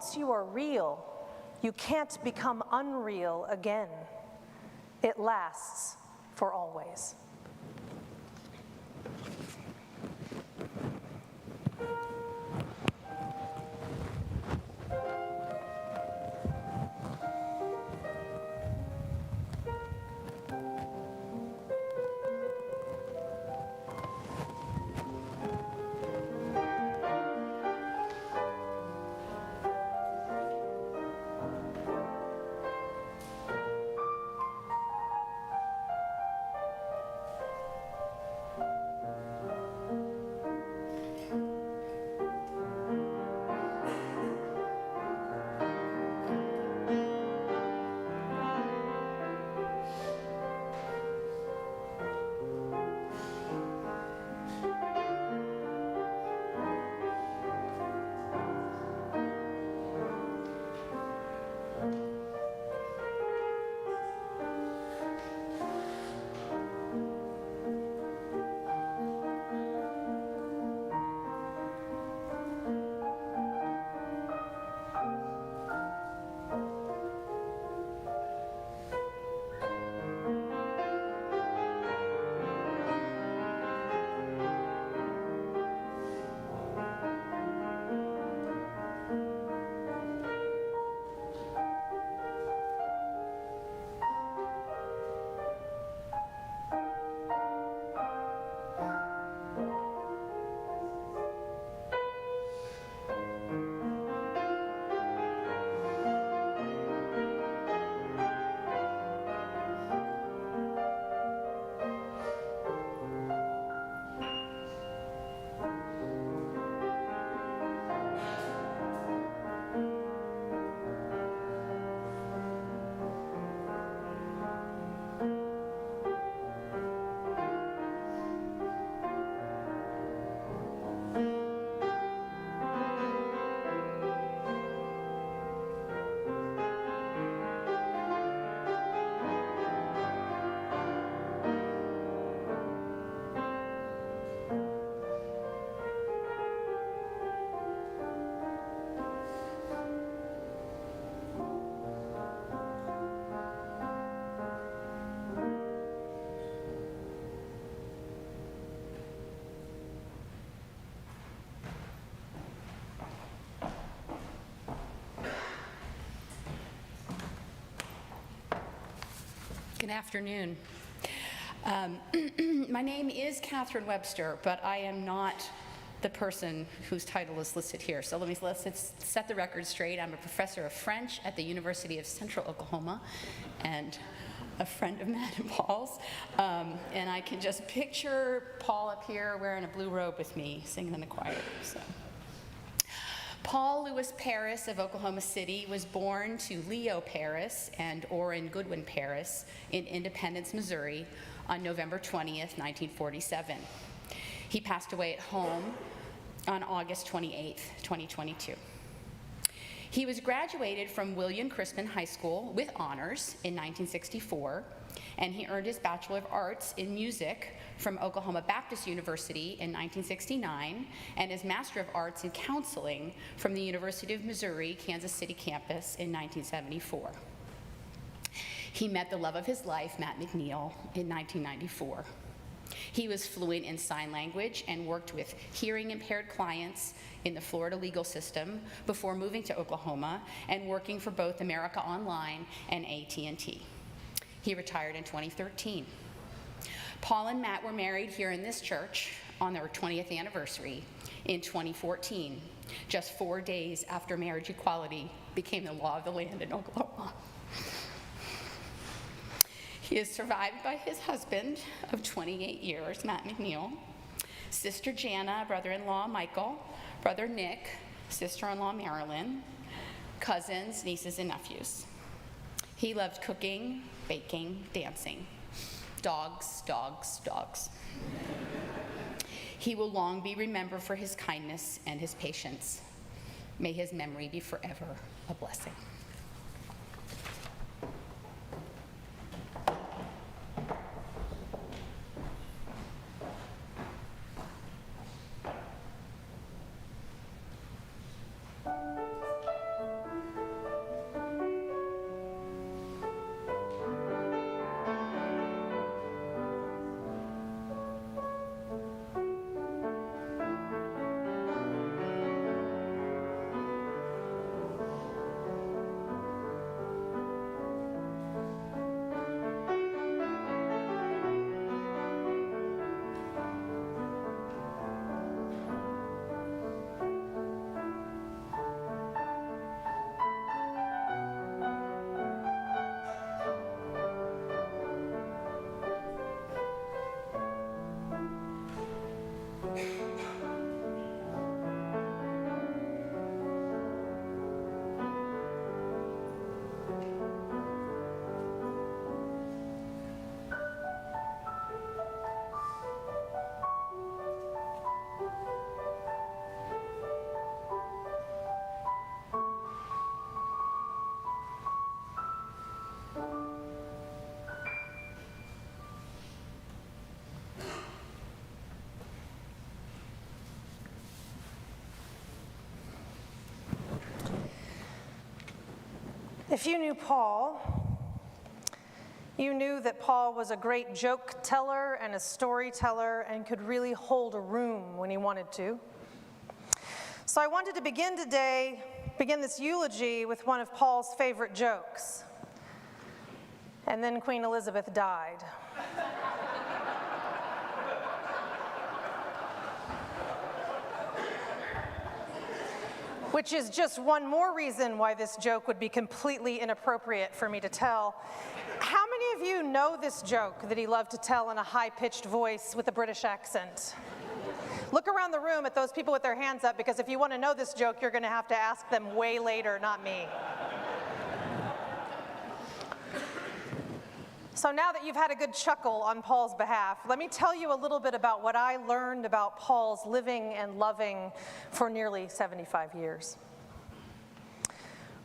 Once you are real, you can't become unreal again. It lasts for always. Good afternoon. My name is Catherine Webster, but I am not the person whose title is listed here. So let's set the record straight. I'm a professor of French at the University of Central Oklahoma and a friend of Matt and Paul's. And I can just picture Paul up here wearing a blue robe with me, singing in the choir. So. Paul Louis Paris of Oklahoma City was born to Leo Paris and Orrin Goodwin Paris in Independence, Missouri on November 20th, 1947. He passed away at home on August 28th, 2022. He was graduated from William Crispin High School with honors in 1964, and he earned his Bachelor of Arts in Music from Oklahoma Baptist University in 1969, and his Master of Arts in Counseling from the University of Missouri, Kansas City campus in 1974. He met the love of his life, Matt McNeil, in 1994. He was fluent in sign language and worked with hearing impaired clients in the Florida legal system before moving to Oklahoma and working for both America Online and AT&T. He retired in 2013. Paul and Matt were married here in this church on their 20th anniversary in 2014, just 4 days after marriage equality became the law of the land in Oklahoma. He is survived by his husband of 28 years, Matt McNeil, sister Jana, brother-in-law Michael, brother Nick, sister-in-law Marilyn, cousins, nieces, and nephews. He loved cooking, baking, dancing. Dogs, dogs, dogs. He will long be remembered for his kindness and his patience. May his memory be forever a blessing. If you knew Paul, you knew that Paul was a great joke teller and a storyteller and could really hold a room when he wanted to. So I wanted to begin this eulogy with one of Paul's favorite jokes. And then Queen Elizabeth died. Which is just one more reason why this joke would be completely inappropriate for me to tell. How many of you know this joke that he loved to tell in a high-pitched voice with a British accent? Look around the room at those people with their hands up, because if you want to know this joke, you're going to have to ask them way later, not me. So now that you've had a good chuckle on Paul's behalf, let me tell you a little bit about what I learned about Paul's living and loving for nearly 75 years.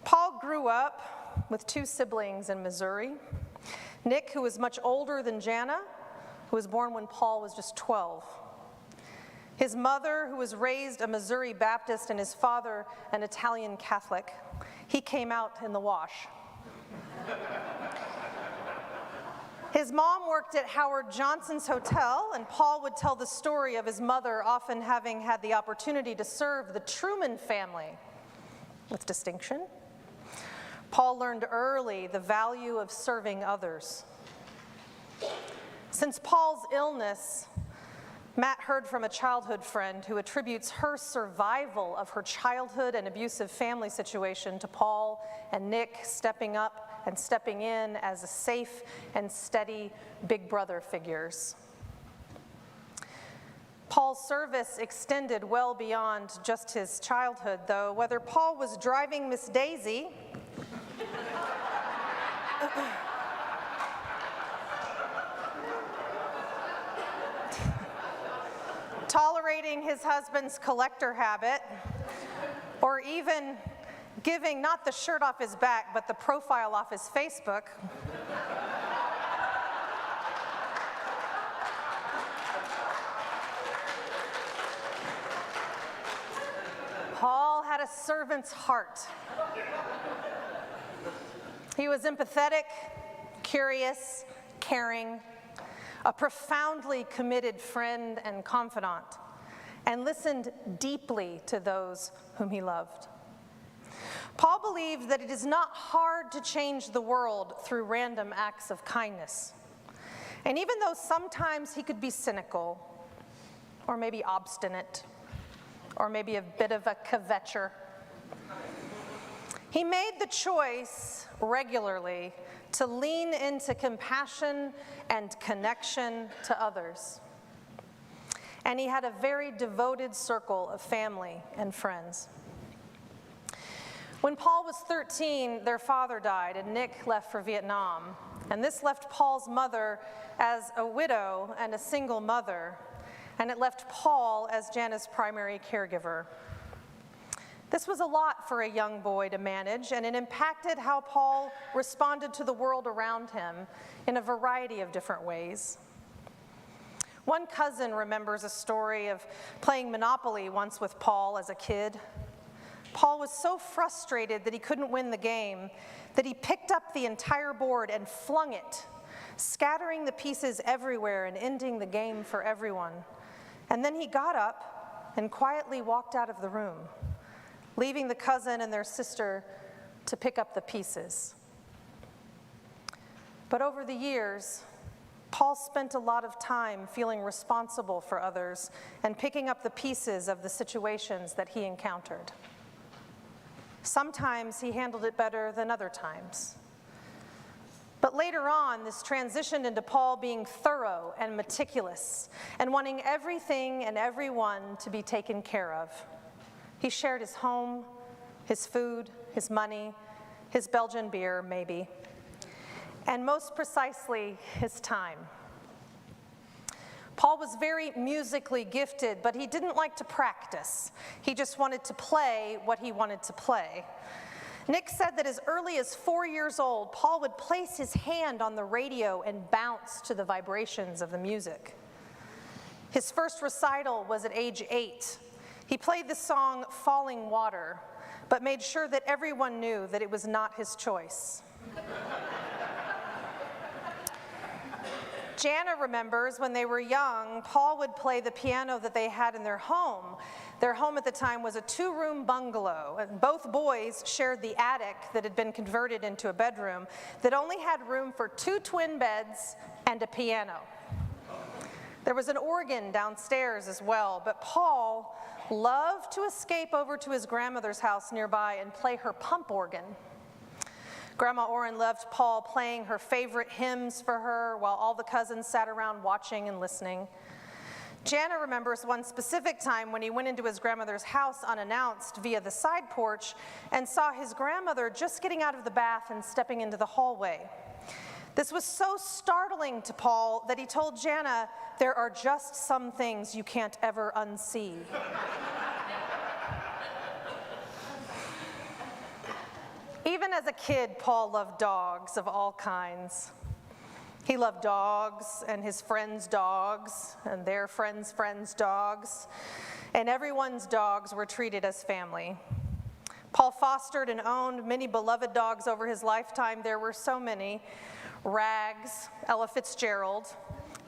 Paul grew up with two siblings in Missouri. Nick, who was much older than Jana, who was born when Paul was just 12. His mother, who was raised a Missouri Baptist, and his father, an Italian Catholic. He came out in the wash. His mom worked at Howard Johnson's Hotel, and Paul would tell the story of his mother often having had the opportunity to serve the Truman family with distinction. Paul learned early the value of serving others. Since Paul's illness, Matt heard from a childhood friend who attributes her survival of her childhood and abusive family situation to Paul and Nick stepping up and stepping in as a safe and steady big brother figures. Paul's service extended well beyond just his childhood, though. Whether Paul was driving Miss Daisy, tolerating his husband's collector habit, or even giving not the shirt off his back, but the profile off his Facebook, Paul had a servant's heart. He was empathetic, curious, caring, a profoundly committed friend and confidant, and listened deeply to those whom he loved. Paul believed that it is not hard to change the world through random acts of kindness. And even though sometimes he could be cynical, or maybe obstinate, or maybe a bit of a kvetcher, he made the choice regularly to lean into compassion and connection to others. And he had a very devoted circle of family and friends. When Paul was 13, their father died, and Nick left for Vietnam. And this left Paul's mother as a widow and a single mother, and it left Paul as Jana's primary caregiver. This was a lot for a young boy to manage, and it impacted how Paul responded to the world around him in a variety of different ways. One cousin remembers a story of playing Monopoly once with Paul as a kid. Paul was so frustrated that he couldn't win the game that he picked up the entire board and flung it, scattering the pieces everywhere and ending the game for everyone. And then he got up and quietly walked out of the room, leaving the cousin and their sister to pick up the pieces. But over the years, Paul spent a lot of time feeling responsible for others and picking up the pieces of the situations that he encountered. Sometimes he handled it better than other times. But later on, this transitioned into Paul being thorough and meticulous and wanting everything and everyone to be taken care of. He shared his home, his food, his money, his Belgian beer, maybe, and most precisely, his time. Paul was very musically gifted, but he didn't like to practice. He just wanted to play what he wanted to play. Nick said that as early as 4 years old, Paul would place his hand on the radio and bounce to the vibrations of the music. His first recital was at age 8. He played the song Falling Water, but made sure that everyone knew that it was not his choice. Jana remembers when they were young, Paul would play the piano that they had in their home. Their home at the time was a 2-room bungalow, and both boys shared the attic that had been converted into a bedroom that only had room for 2 twin beds and a piano. There was an organ downstairs as well, but Paul loved to escape over to his grandmother's house nearby and play her pump organ. Grandma Orrin loved Paul playing her favorite hymns for her while all the cousins sat around watching and listening. Jana remembers one specific time when he went into his grandmother's house unannounced via the side porch and saw his grandmother just getting out of the bath and stepping into the hallway. This was so startling to Paul that he told Jana, "There are just some things you can't ever unsee." Even as a kid, Paul loved dogs of all kinds. He loved dogs and his friends' dogs and their friends' dogs, and everyone's dogs were treated as family. Paul fostered and owned many beloved dogs over his lifetime. There were so many: Rags, Ella Fitzgerald,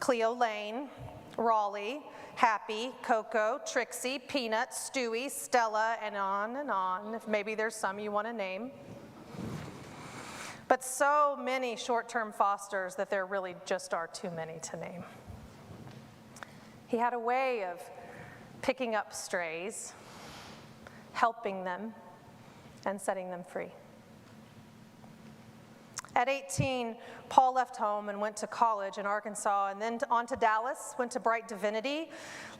Cleo Lane, Raleigh, Happy, Coco, Trixie, Peanut, Stewie, Stella, and on. If maybe there's some you want to name. But so many short-term fosters that there really just are too many to name. He had a way of picking up strays, helping them, and setting them free. At 18, Paul left home and went to college in Arkansas, and then on to Dallas, went to Bright Divinity.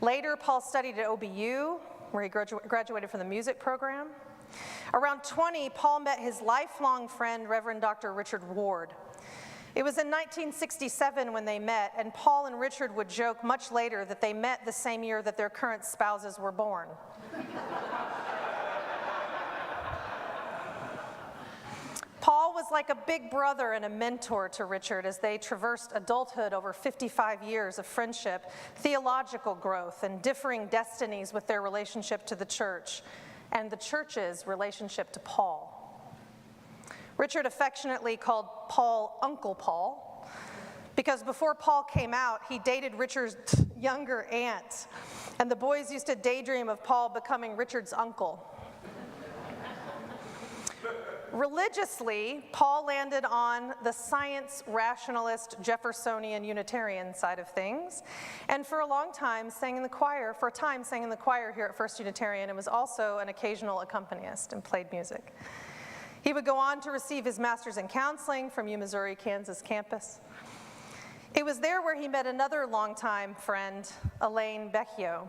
Later, Paul studied at OBU, where he graduated from the music program. Around 20, Paul met his lifelong friend, Reverend Dr. Richard Ward. It was in 1967 when they met, and Paul and Richard would joke much later that they met the same year that their current spouses were born. Paul was like a big brother and a mentor to Richard as they traversed adulthood over 55 years of friendship, theological growth, and differing destinies with their relationship to the church and the church's relationship to Paul. Richard affectionately called Paul Uncle Paul because before Paul came out, he dated Richard's younger aunt, and the boys used to daydream of Paul becoming Richard's uncle. Religiously, Paul landed on the science, rationalist, Jeffersonian, Unitarian side of things, and for a time sang in the choir here at First Unitarian, and was also an occasional accompanist and played music. He would go on to receive his master's in counseling from U-Missouri, Kansas campus. It was there where he met another longtime friend, Elaine Becchio,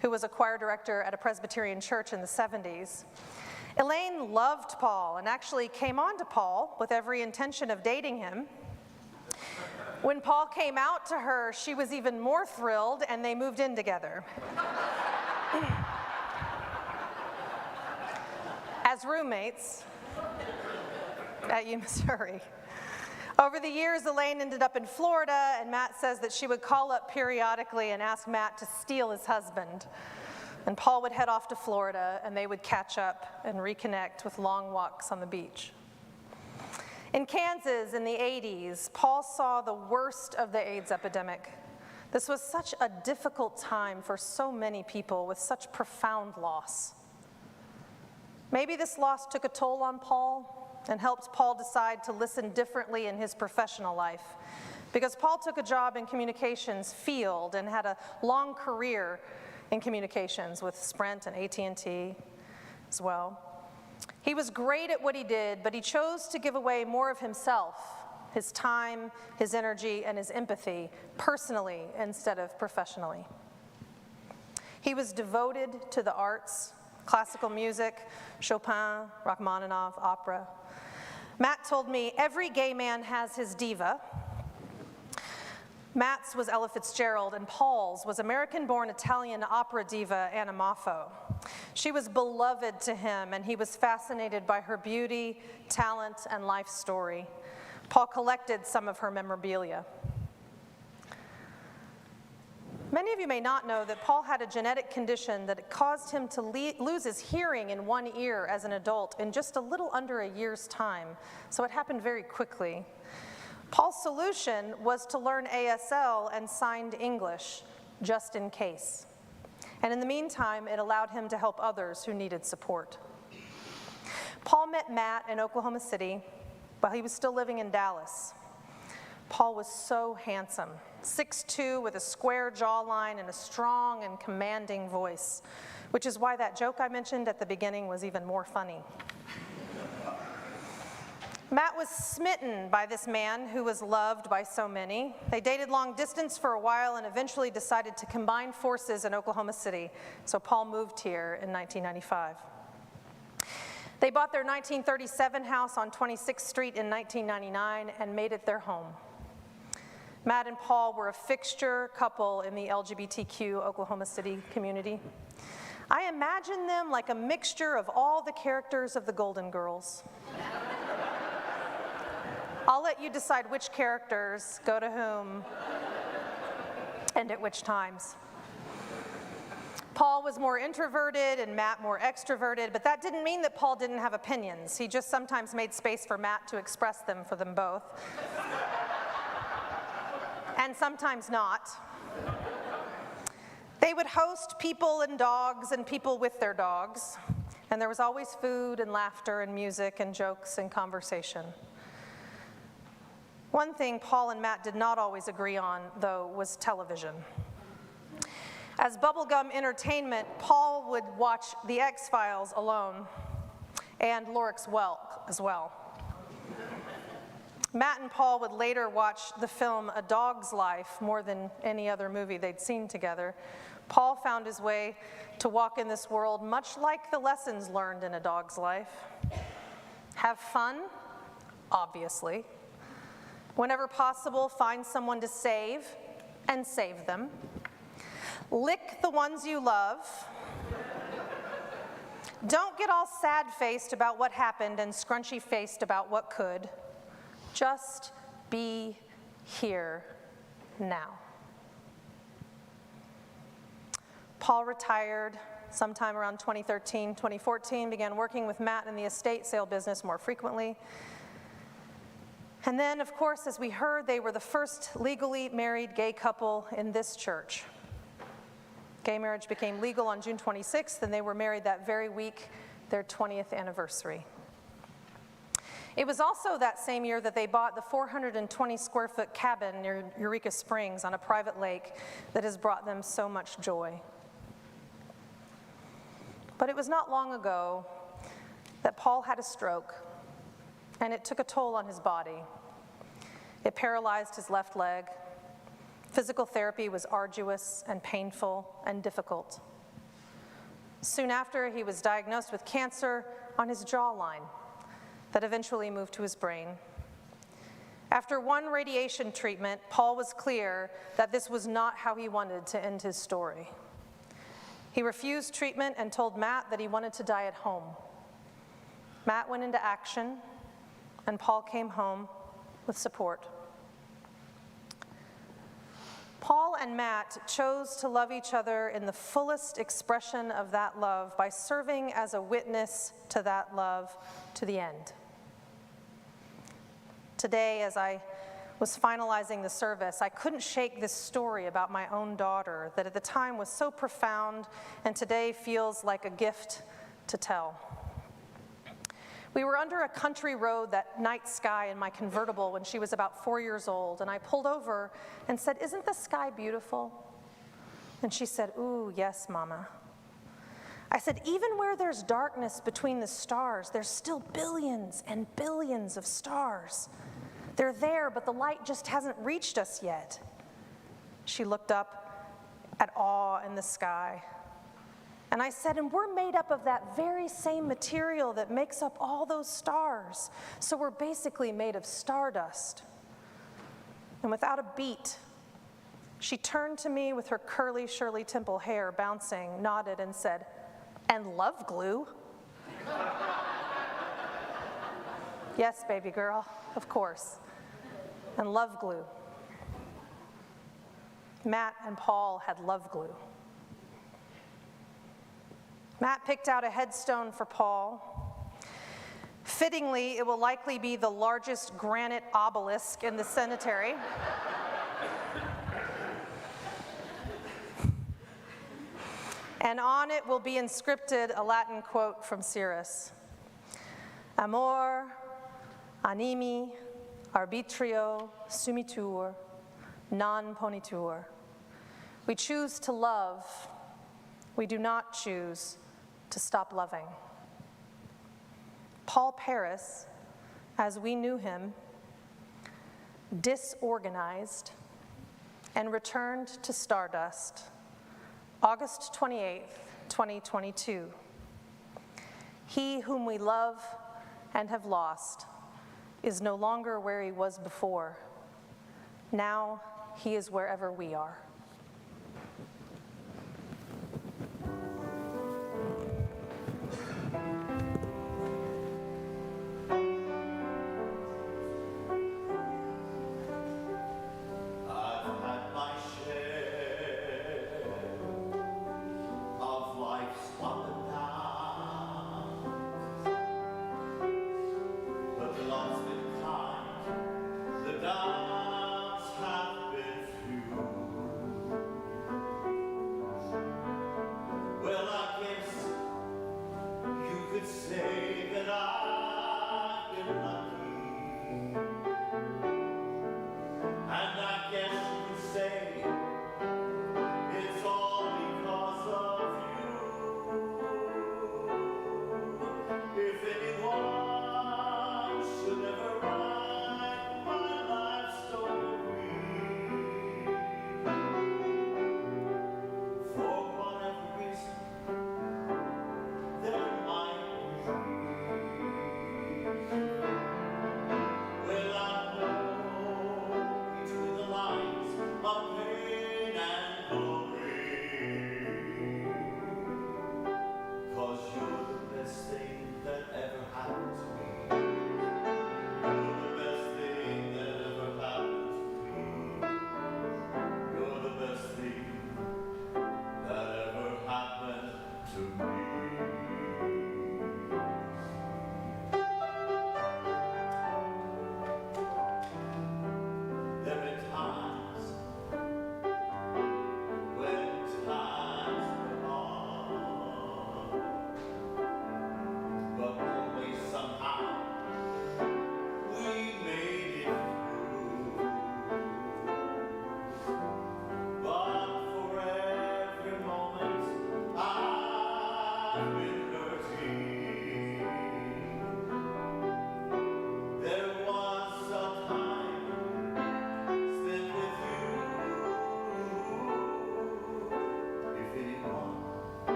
who was a choir director at a Presbyterian church in the 70s. Elaine loved Paul and actually came on to Paul with every intention of dating him. When Paul came out to her, she was even more thrilled, and they moved in together. As roommates at U-Missouri. Over the years, Elaine ended up in Florida, and Matt says that she would call up periodically and ask Matt to steal his husband. And Paul would head off to Florida, and they would catch up and reconnect with long walks on the beach. In Kansas in the 80s, Paul saw the worst of the AIDS epidemic. This was such a difficult time for so many people with such profound loss. Maybe this loss took a toll on Paul and helped Paul decide to listen differently in his professional life, because Paul took a job in communications field and had a long career in communications with Sprint and AT&T as well. He was great at what he did, but he chose to give away more of himself, his time, his energy, and his empathy, personally instead of professionally. He was devoted to the arts, classical music, Chopin, Rachmaninoff, opera. Matt told me every gay man has his diva. Matt's was Ella Fitzgerald, and Paul's was American-born Italian opera diva Anna Moffo. She was beloved to him, and he was fascinated by her beauty, talent, and life story. Paul collected some of her memorabilia. Many of you may not know that Paul had a genetic condition that caused him to lose his hearing in one ear as an adult in just a little under a year's time, so it happened very quickly. Paul's solution was to learn ASL and signed English, just in case. And in the meantime, it allowed him to help others who needed support. Paul met Matt in Oklahoma City while he was still living in Dallas. Paul was so handsome, 6'2", with a square jawline and a strong and commanding voice, which is why that joke I mentioned at the beginning was even more funny. Matt was smitten by this man who was loved by so many. They dated long distance for a while and eventually decided to combine forces in Oklahoma City, so Paul moved here in 1995. They bought their 1937 house on 26th Street in 1999 and made it their home. Matt and Paul were a fixture couple in the LGBTQ Oklahoma City community. I imagine them like a mixture of all the characters of the Golden Girls. I'll let you decide which characters go to whom and at which times. Paul was more introverted and Matt more extroverted, but that didn't mean that Paul didn't have opinions. He just sometimes made space for Matt to express them for them both. And sometimes not. They would host people and dogs and people with their dogs, and there was always food and laughter and music and jokes and conversation. One thing Paul and Matt did not always agree on, though, was television. As bubblegum entertainment, Paul would watch The X-Files alone, and Lorik's Welk as well. Matt and Paul would later watch the film A Dog's Life more than any other movie they'd seen together. Paul found his way to walk in this world much like the lessons learned in A Dog's Life. Have fun, obviously. Whenever possible, find someone to save and save them. Lick the ones you love. Don't get all sad-faced about what happened and scrunchy-faced about what could. Just be here now. Paul retired sometime around 2013, 2014, began working with Matt in the estate sale business more frequently. And then, of course, as we heard, they were the first legally married gay couple in this church. Gay marriage became legal on June 26th, and they were married that very week, their 20th anniversary. It was also that same year that they bought the 420 square foot cabin near Eureka Springs on a private lake that has brought them so much joy. But it was not long ago that Paul had a stroke, and it took a toll on his body. It paralyzed his left leg. Physical therapy was arduous and painful and difficult. Soon after, he was diagnosed with cancer on his jawline that eventually moved to his brain. After one radiation treatment, Paul was clear that this was not how he wanted to end his story. He refused treatment and told Matt that he wanted to die at home. Matt went into action, and Paul came home with support. Paul and Matt chose to love each other in the fullest expression of that love by serving as a witness to that love to the end. Today, as I was finalizing the service, I couldn't shake this story about my own daughter that at the time was so profound and today feels like a gift to tell. We were under a country road that night sky in my convertible when she was about 4 years old, and I pulled over and said, "Isn't the sky beautiful?" And she said, "Ooh, yes, Mama." I said, "Even where there's darkness between the stars, there's still billions and billions of stars. They're there, but the light just hasn't reached us yet." She looked up at awe in the sky. And I said, "And we're made up of that very same material that makes up all those stars. So we're basically made of stardust." And without a beat, she turned to me with her curly Shirley Temple hair bouncing, nodded and said, "And love glue." Yes, baby girl, of course. And love glue. Matt and Paul had love glue. Matt picked out a headstone for Paul. Fittingly, it will likely be the largest granite obelisk in the cemetery. And on it will be inscripted a Latin quote from Cyrus: Amor, animi, arbitrio, sumitur, non ponitur. We choose to love, we do not choose to stop loving. Paul Paris, as we knew him, disorganized and returned to stardust, August 28th, 2022. He whom we love and have lost is no longer where he was before. Now he is wherever we are.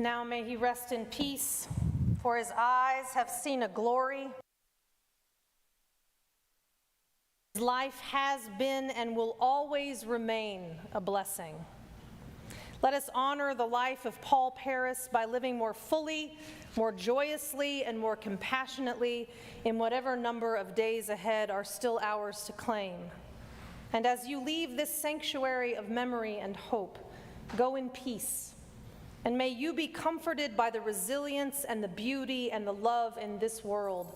Now may he rest in peace, for his eyes have seen a glory. His life has been and will always remain a blessing. Let us honor the life of Paul Paris by living more fully, more joyously, and more compassionately in whatever number of days ahead are still ours to claim. And as you leave this sanctuary of memory and hope, go in peace, And may you be comforted by the resilience and the beauty and the love in this world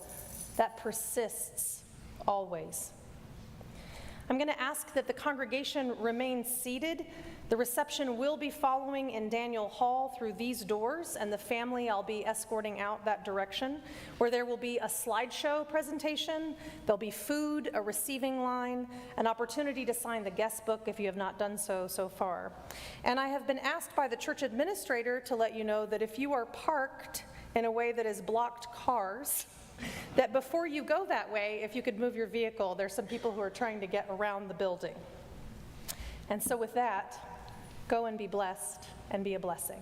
that persists always. I'm going to ask that the congregation remain seated. The reception will be following in Daniel Hall through these doors, and the family I'll be escorting out that direction, where there will be a slideshow presentation, there'll be food, a receiving line, an opportunity to sign the guest book if you have not done so far. And I have been asked by the church administrator to let you know that if you are parked in a way that has blocked cars, that before you go that way, if you could move your vehicle, there's some people who are trying to get around the building. And so with that, go and be blessed and be a blessing.